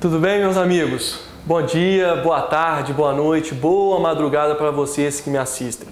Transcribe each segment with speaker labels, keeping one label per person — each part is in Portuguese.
Speaker 1: Tudo bem, meus amigos? Bom dia, boa tarde, boa noite, boa madrugada para vocês que me assistem.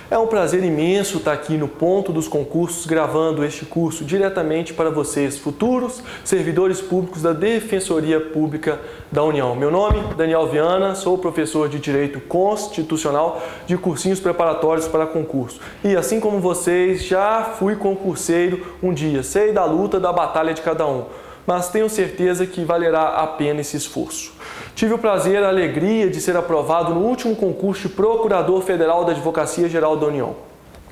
Speaker 1: É um prazer imenso estar aqui no Ponto dos Concursos gravando este curso diretamente para vocês, futuros servidores públicos da Defensoria Pública da União. Meu nome é Daniel Viana, sou professor de Direito Constitucional de cursinhos preparatórios para concurso. E assim como vocês, já fui concurseiro um dia, sei da luta, da batalha de cada um, mas tenho certeza que valerá a pena esse esforço. Tive o prazer e a alegria de ser aprovado no último concurso de Procurador Federal da Advocacia Geral da União.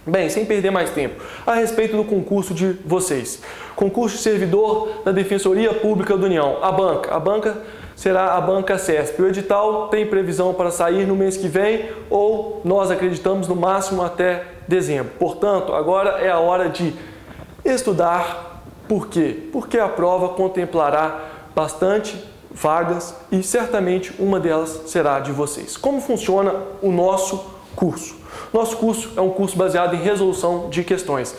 Speaker 1: Bem, sem perder mais tempo, a respeito do concurso de vocês. Concurso de servidor da Defensoria Pública da União, a banca será a banca CESP. O edital tem previsão para sair no mês que vem ou nós acreditamos no máximo até dezembro. Portanto, agora é a hora de estudar. Por quê? Porque a prova contemplará bastante vagas e certamente uma delas será de vocês. Como funciona o nosso curso? Nosso curso é um curso baseado em resolução de questões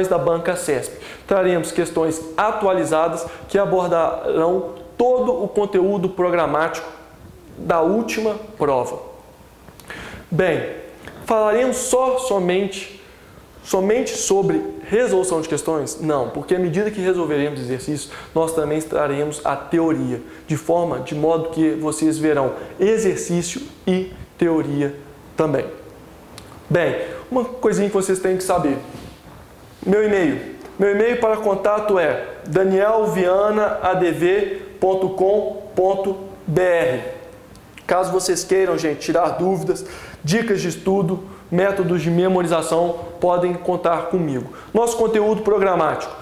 Speaker 1: da banca CESP. Traremos questões atualizadas que abordarão todo o conteúdo programático da última prova. Bem, falaremos somente sobre resolução de questões? Não, porque à medida que resolveremos exercícios, nós também traremos a teoria, de modo que vocês verão exercício e teoria também. Bem, uma coisinha que vocês têm que saber. Meu e-mail para contato é danielviana.adv.com.br. Caso vocês queiram, gente, tirar dúvidas, dicas de estudo, métodos de memorização, podem contar comigo. Nosso conteúdo programático.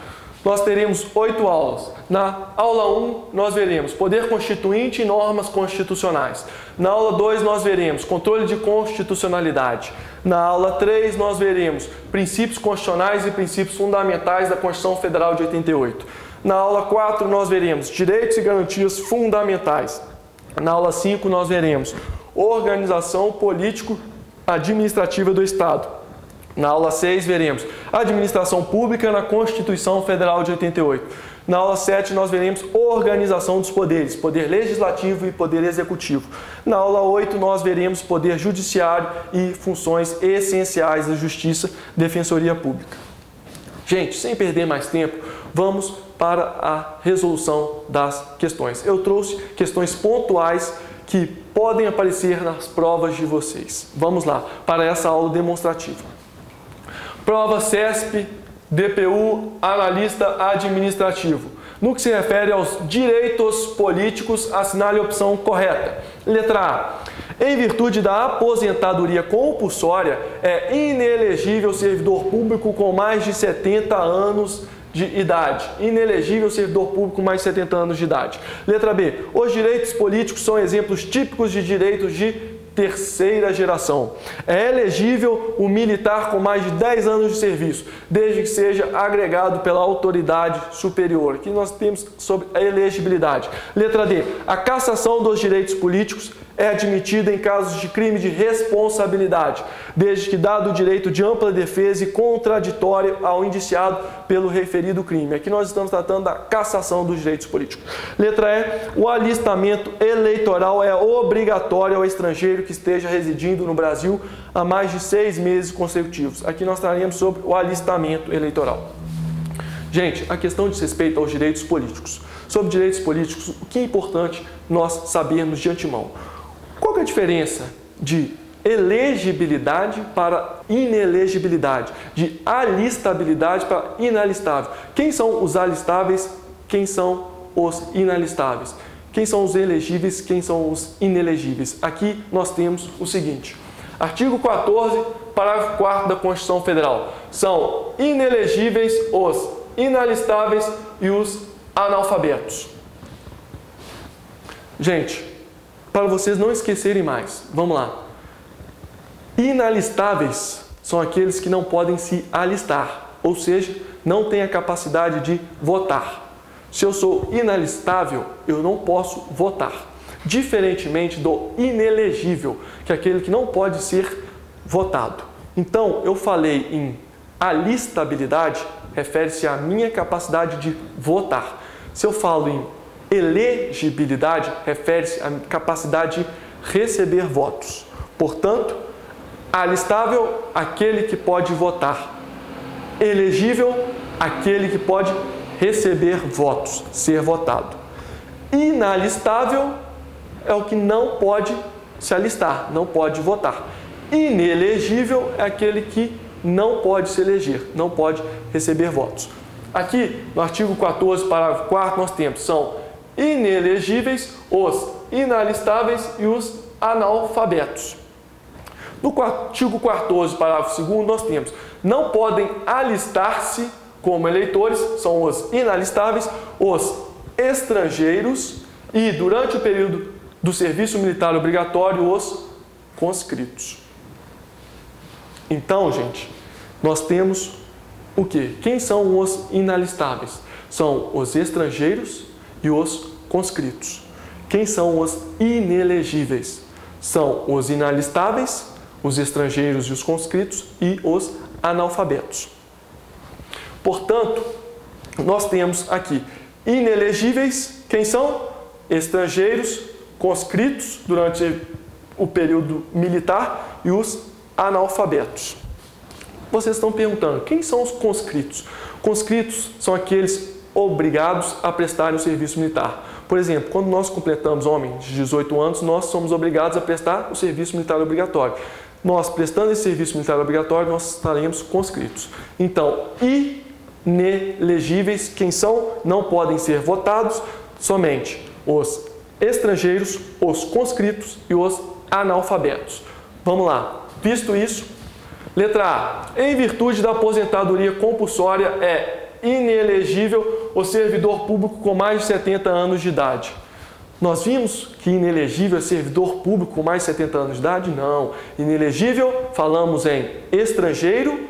Speaker 1: Nós teremos 8 aulas. Na aula 1, nós veremos Poder Constituinte e Normas Constitucionais. Na aula 2, nós veremos Controle de Constitucionalidade. Na aula 3, nós veremos Princípios Constitucionais e Princípios Fundamentais da Constituição Federal de 88. Na aula 4, nós veremos Direitos e Garantias Fundamentais. Na aula 5, nós veremos Organização Político-Administrativa do Estado. Na aula 6, veremos Administração Pública na Constituição Federal de 88. Na aula 7, nós veremos Organização dos Poderes, Poder Legislativo e Poder Executivo. Na aula 8, nós veremos Poder Judiciário e funções essenciais da Justiça, Defensoria Pública. Gente, sem perder mais tempo, vamos para a resolução das questões. Eu trouxe questões pontuais que podem aparecer nas provas de vocês. Vamos lá, para essa aula demonstrativa. Prova CESP, DPU, analista administrativo. No que se refere aos direitos políticos, assinale a opção correta. Letra A. Em virtude da aposentadoria compulsória, é inelegível servidor público com mais de 70 anos de idade. Inelegível servidor público com mais de 70 anos de idade. Letra B. Os direitos políticos são exemplos típicos de direitos de terceira geração. É elegível o militar com mais de 10 anos de serviço, desde que seja agregado pela autoridade superior. Aqui nós temos sobre a elegibilidade. Letra D. A cassação dos direitos políticos é admitida em casos de crime de responsabilidade, desde que dado o direito de ampla defesa e contraditório ao indiciado pelo referido crime. Aqui nós estamos tratando da cassação dos direitos políticos. Letra E. O alistamento eleitoral é obrigatório ao estrangeiro que esteja residindo no Brasil há mais de 6 meses consecutivos. Aqui nós traremos sobre o alistamento eleitoral. Gente, a questão diz respeito aos direitos políticos. Sobre direitos políticos, o que é importante nós sabermos de antemão? Qual que é a diferença de elegibilidade para inelegibilidade, de alistabilidade para inalistável? Quem são os alistáveis? Quem são os inalistáveis? Quem são os elegíveis? Quem são os inelegíveis? Aqui nós temos o seguinte. Artigo 14, parágrafo 4º da Constituição Federal. São inelegíveis os inalistáveis e os analfabetos. Gente, para vocês não esquecerem mais, vamos lá. Inalistáveis são aqueles que não podem se alistar, ou seja, não têm a capacidade de votar. Se eu sou inalistável, eu não posso votar. diferentemente do inelegível, que é aquele que não pode ser votado. Então, eu falei em alistabilidade, refere-se à minha capacidade de votar. Se eu falo em elegibilidade, refere-se à capacidade de receber votos. Portanto, alistável, aquele que pode votar. Elegível, aquele que pode receber votos, ser votado. Inalistável é o que não pode se alistar, não pode votar. Inelegível é aquele que não pode se eleger, não pode receber votos. Aqui, no artigo 14, parágrafo 4, nós temos, são inelegíveis os inalistáveis e os analfabetos. No artigo 14, parágrafo 2º, nós temos, não podem alistar-se como eleitores, são os inalistáveis, os estrangeiros e, durante o período do serviço militar obrigatório, os conscritos. Então, gente, nós temos o quê? Quem são os inalistáveis? São os estrangeiros e os conscritos. Quem são os inelegíveis? São os inalistáveis, os estrangeiros e os conscritos e os analfabetos. Portanto, nós temos aqui inelegíveis, quem são? Estrangeiros, conscritos durante o período militar e os analfabetos. Vocês estão perguntando, quem são os conscritos? Conscritos são aqueles obrigados a prestarem o serviço militar. Por exemplo, quando nós completamos, homens de 18 anos, nós somos obrigados a prestar o serviço militar obrigatório. Nós, prestando esse serviço militar obrigatório, nós estaremos conscritos. Então, inelegíveis, quem são? Não podem ser votados, somente os estrangeiros, os conscritos e os analfabetos. Vamos lá. Visto isso, letra A. Em virtude da aposentadoria compulsória, é inelegível o servidor público com mais de 70 anos de idade. Nós vimos que inelegível é servidor público com mais de 70 anos de idade? Não. Inelegível, falamos em estrangeiro,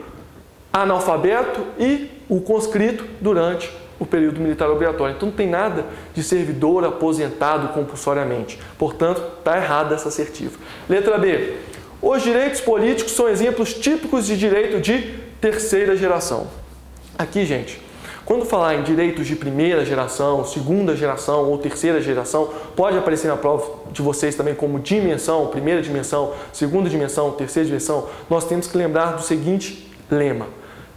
Speaker 1: analfabeto e o conscrito durante o período militar obrigatório. Então não tem nada de servidor aposentado compulsoriamente. Portanto, está errada essa assertiva. Letra B. Os direitos políticos são exemplos típicos de direito de terceira geração. Aqui, gente, quando falar em direitos de primeira geração, segunda geração ou terceira geração, pode aparecer na prova de vocês também como dimensão, primeira dimensão, segunda dimensão, terceira dimensão. Nós temos que lembrar do seguinte lema: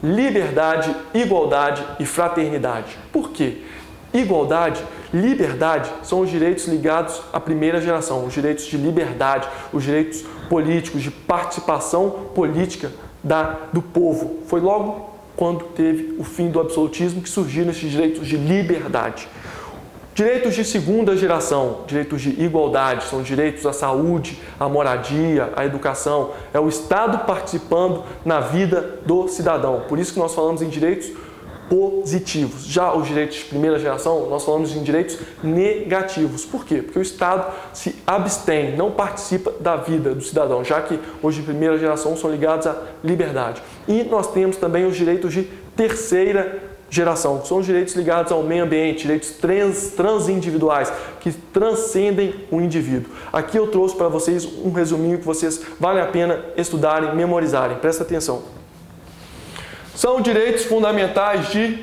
Speaker 1: liberdade, igualdade e fraternidade. Por quê? Igualdade, liberdade são os direitos ligados à primeira geração, os direitos de liberdade, os direitos políticos, de participação política do povo. Foi logo quando teve o fim do absolutismo que surgiram esses direitos de liberdade. Direitos de segunda geração, direitos de igualdade, são direitos à saúde, à moradia, à educação. É o Estado participando na vida do cidadão. Por isso que nós falamos em direitos positivos. Já os direitos de primeira geração, nós falamos em direitos negativos. Por quê? Porque o Estado se abstém, não participa da vida do cidadão, já que os de primeira geração são ligados à liberdade. E nós temos também os direitos de terceira geração, que são os direitos ligados ao meio ambiente, direitos transindividuais, que transcendem o indivíduo. Aqui eu trouxe para vocês um resuminho que vocês vale a pena estudarem, memorizarem. Presta atenção. São direitos fundamentais de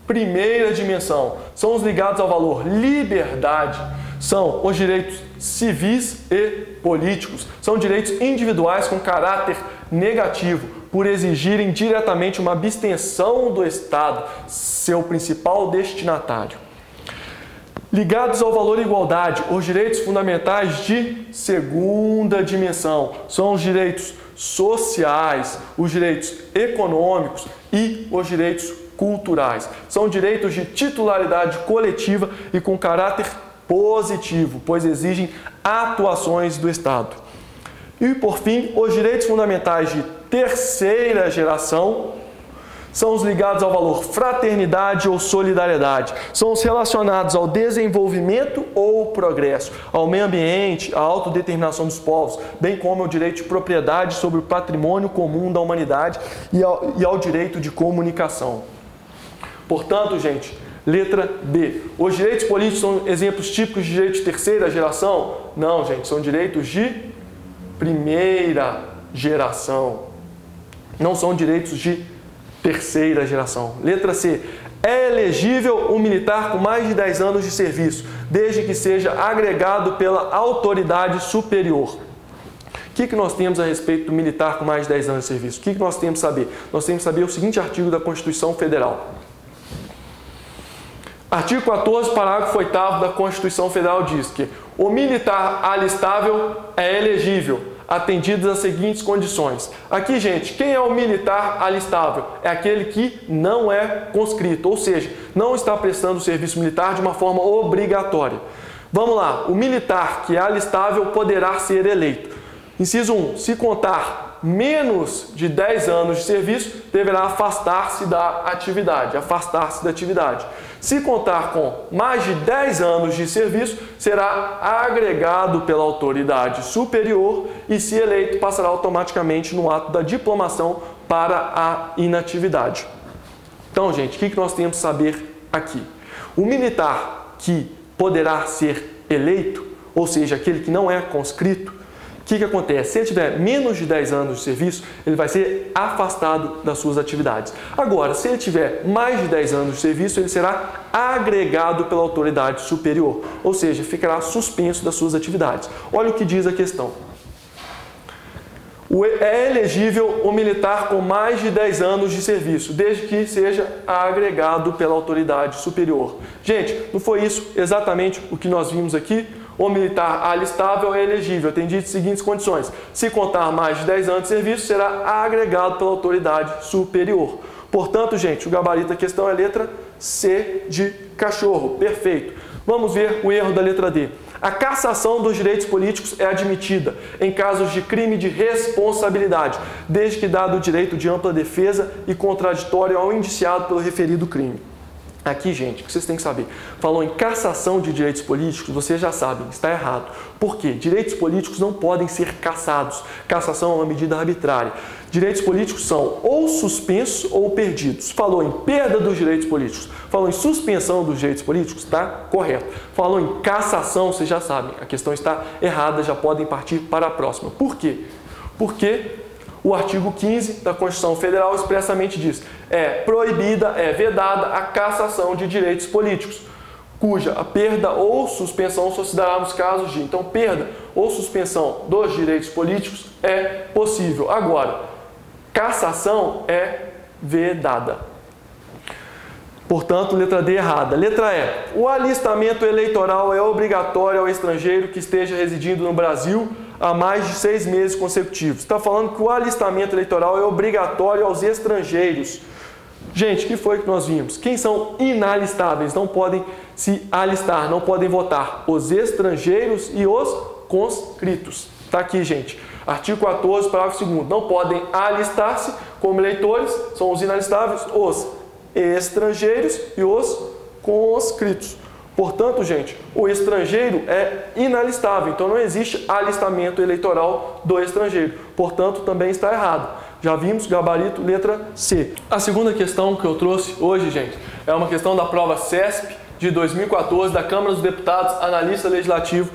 Speaker 1: primeira dimensão. São os ligados ao valor liberdade. São os direitos civis e políticos. São direitos individuais com caráter negativo, por exigirem diretamente uma abstenção do Estado, seu principal destinatário. Ligados ao valor igualdade, os direitos fundamentais de segunda dimensão. São os direitos sociais, os direitos econômicos e os direitos culturais. São direitos de titularidade coletiva e com caráter positivo, pois exigem atuações do Estado. E, por fim, os direitos fundamentais de terceira geração são os ligados ao valor fraternidade ou solidariedade. São os relacionados ao desenvolvimento ou progresso, ao meio ambiente, à autodeterminação dos povos, bem como ao direito de propriedade sobre o patrimônio comum da humanidade e ao direito de comunicação. Portanto, gente, Letra B. Os direitos políticos são exemplos típicos de direitos de terceira geração? Não, gente, são direitos de primeira geração. Não são direitos de terceira geração. Letra C. É elegível um militar com mais de 10 anos de serviço, desde que seja agregado pela autoridade superior. O que nós temos a respeito do militar com mais de 10 anos de serviço? O que nós temos que saber? Nós temos que saber o seguinte artigo da Constituição Federal. Artigo 14, parágrafo 8º da Constituição Federal diz que o militar alistável é elegível, atendidas as seguintes condições. Aqui, gente, quem é o militar alistável? É aquele que não é conscrito, ou seja, não está prestando serviço militar de uma forma obrigatória. Vamos lá, o militar que é alistável poderá ser eleito. Inciso 1. Se contar menos de 10 anos de serviço, deverá afastar-se da atividade. Se contar com mais de 10 anos de serviço, será agregado pela autoridade superior e, se eleito, passará automaticamente no ato da diplomação para a inatividade. Então, gente, o que nós temos que saber aqui? O militar que poderá ser eleito, ou seja, aquele que não é conscrito, o que acontece? Se ele tiver menos de 10 anos de serviço, ele vai ser afastado das suas atividades. Agora, se ele tiver mais de 10 anos de serviço, ele será agregado pela autoridade superior, ou seja, ficará suspenso das suas atividades. Olha o que diz a questão. É elegível o militar com mais de 10 anos de serviço, desde que seja agregado pela autoridade superior. Gente, não foi isso exatamente o que nós vimos aqui? O militar alistável é elegível, atendido as seguintes condições. Se contar mais de 10 anos de serviço, será agregado pela autoridade superior. Portanto, gente, o gabarito da questão é a letra C de cachorro. Perfeito. Vamos ver o erro da letra D. A cassação dos direitos políticos é admitida em casos de crime de responsabilidade, desde que dado o direito de ampla defesa e contraditório ao indiciado pelo referido crime. Aqui, gente, o que vocês têm que saber? Falou em cassação de direitos políticos, vocês já sabem, está errado. Por quê? Direitos políticos não podem ser cassados. Cassação é uma medida arbitrária. Direitos políticos são ou suspensos ou perdidos. Falou em perda dos direitos políticos, falou em suspensão dos direitos políticos, está correto. Falou em cassação, vocês já sabem, a questão está errada, já podem partir para a próxima. Por quê? Porque o artigo 15 da Constituição Federal expressamente diz: é proibida, é vedada a cassação de direitos políticos, cuja a perda ou suspensão só se dará nos casos de. Então, perda ou suspensão dos direitos políticos é possível. Agora, cassação é vedada. Portanto, letra D errada. Letra E. O alistamento eleitoral é obrigatório ao estrangeiro que esteja residindo no Brasil há mais de 6 meses consecutivos. Está falando que o alistamento eleitoral é obrigatório aos estrangeiros. Gente, o que foi que nós vimos? Quem são inalistáveis? Não podem se alistar, não podem votar. Os estrangeiros e os conscritos. Está aqui, gente. Artigo 14, parágrafo 2º. Não podem alistar-se como eleitores, são os inalistáveis, os estrangeiros e os conscritos. Portanto, gente, o estrangeiro é inalistável, então não existe alistamento eleitoral do estrangeiro. Portanto, também está errado. Já vimos, gabarito, letra C. A segunda questão que eu trouxe hoje, gente, é uma questão da prova CESP de 2014 da Câmara dos Deputados, analista legislativo,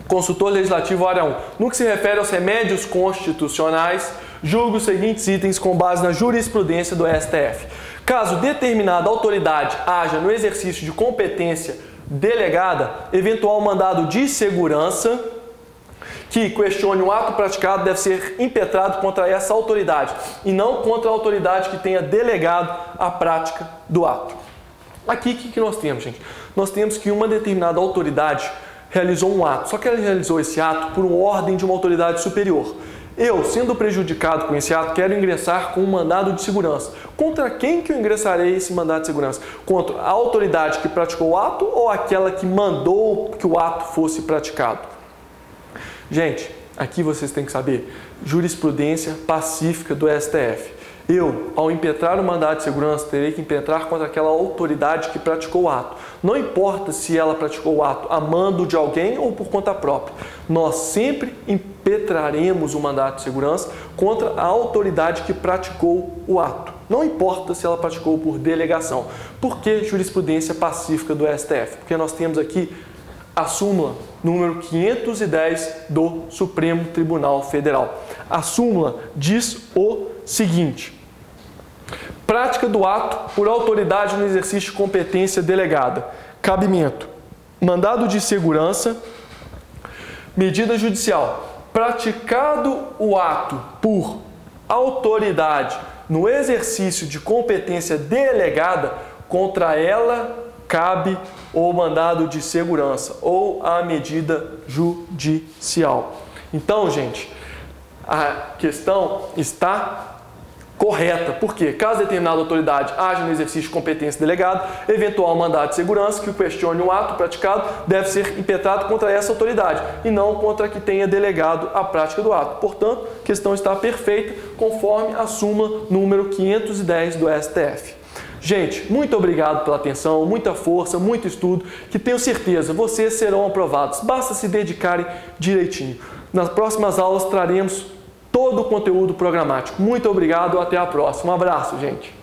Speaker 1: consultor legislativo área 1. No que se refere aos remédios constitucionais, julgo os seguintes itens com base na jurisprudência do STF. Caso determinada autoridade haja no exercício de competência delegada, eventual mandado de segurança que questione o ato praticado deve ser impetrado contra essa autoridade e não contra a autoridade que tenha delegado a prática do ato. Aqui, o que nós temos, gente? Nós temos que uma determinada autoridade realizou um ato, só que ela realizou esse ato por ordem de uma autoridade superior. Eu, sendo prejudicado com esse ato, quero ingressar com um mandado de segurança. Contra quem que eu ingressarei esse mandado de segurança? Contra a autoridade que praticou o ato ou aquela que mandou que o ato fosse praticado? Gente, aqui vocês têm que saber, jurisprudência pacífica do STF. Eu, ao impetrar o mandado de segurança, terei que impetrar contra aquela autoridade que praticou o ato. Não importa se ela praticou o ato a mando de alguém ou por conta própria. Nós sempre impetraremos o mandado de segurança contra a autoridade que praticou o ato. não importa se ela praticou por delegação. Por que jurisprudência pacífica do STF? Porque nós temos aqui a súmula número 510 do Supremo Tribunal Federal. A súmula diz o seguinte: prática do ato por autoridade no exercício de competência delegada. Cabimento: mandado de segurança, medida judicial. Praticado o ato por autoridade no exercício de competência delegada, contra ela cabe o mandado de segurança ou a medida judicial. Então, gente, a questão está correta, porque caso determinada autoridade haja no exercício de competência delegada, eventual mandado de segurança que questione o ato praticado deve ser impetrado contra essa autoridade e não contra a que tenha delegado a prática do ato. Portanto, a questão está perfeita conforme a súmula número 510 do STF. Gente, muito obrigado pela atenção, muita força, muito estudo, que tenho certeza vocês serão aprovados. Basta se dedicarem direitinho. Nas próximas aulas traremos todo o conteúdo programático. Muito obrigado, até a próxima. Um abraço, gente.